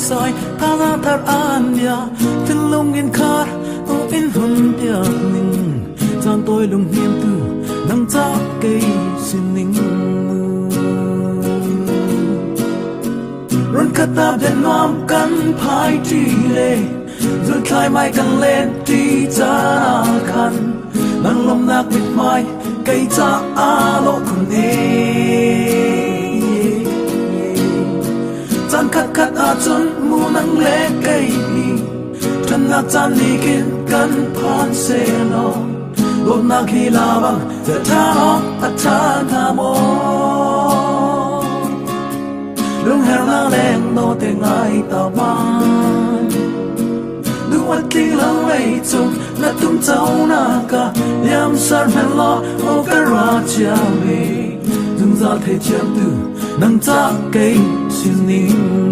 sai ta ra thar an ya tin lung in khát ô in hồn tia mình gian tôi lung hiểm tu nang cha cây xin ninh run khát ta bên nom căn phai chi lệ rồi khai mai căn lên chi cha khăn nang lom nak mit mai cây cha a lo kun e chan khát khát a chun mu nang le cây ni chan na chan ni kin kan phan se lo lom nak hi la bang the tha no a tha na mo lung her na leng no te ngai ta man du wat ting lang lei chung na tum chau na ka yam sar men lo o ka ra chia me dung za the chiam tu nang cha cây xin ninh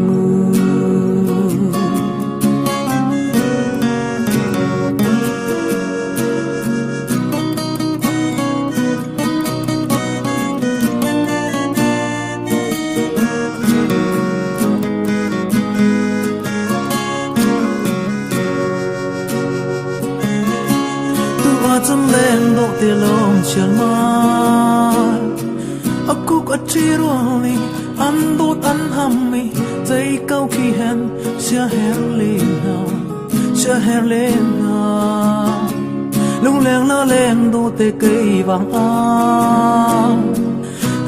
chân lên độ tia lom chiều mai aku có chi ruộng mi ăn đốt ăn hầm mi dây câu khi hẹn sẽ hẹn lên nào lung leng la lên độ tia cây vàng am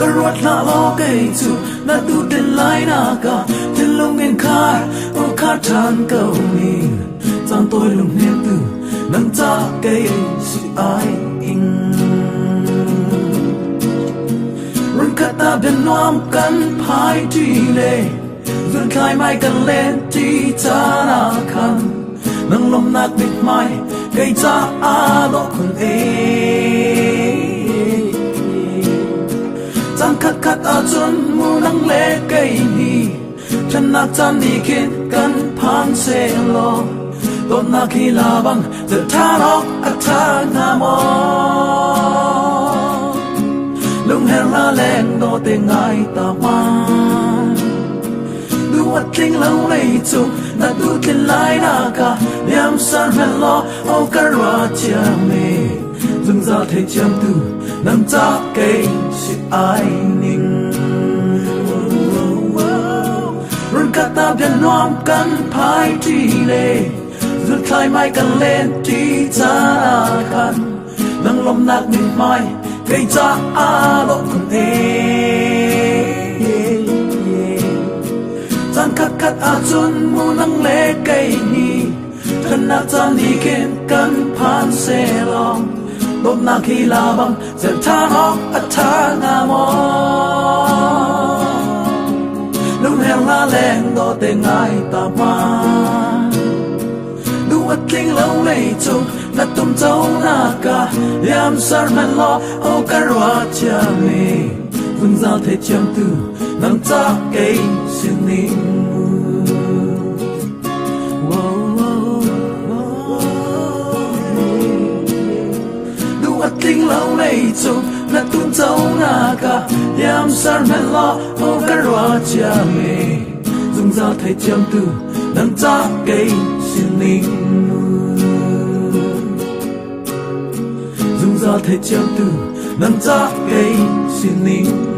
cái ruột la lo cây chu na tu đến lại na cả thiên lung in khai ô khát tràn cầu mi rằng tôi lung niệm từ nang cha cây si ai in run khát ta bên nom căn phai chi lệ run khai mai căn lên chi cha na khăn nang lom nak mit mai cây cha a lo kun e chan khát khát a chun mu nang le cây ni chan nak chan ni kin kan phan se lo đốt na khi la bang the tha no a tha na mo lung her la leng no te ngai ta man du wat ting lâu lei chu na tu tin lai na ka yam san men lo o ka ra chia me dung za the chiam tu nam cha cây si ai ning run khát ta bên nom căn phai chi lệ run khai mai căn lên chi cha khăn nang lom nak mit mai cây cha a lo kun e chan khát khát a chun mu nang le cây ni thân na chan ni ken kan phan se long lom nak hi la bang se tha no a tha na mo lung heng la leng do te ngai ta man wat ting lâu lei chu na tum chau na ka yam sar man lo o ka ra cha me dung za the chiam tu nang cha cây xin ninh du wat ting lâu lei chu na tum chau na ka yam sar man lo o ka ra cha me dung za the chiam tu nang cha cây xin ninh dung ra thế chiam tu nang cha cây xin ninh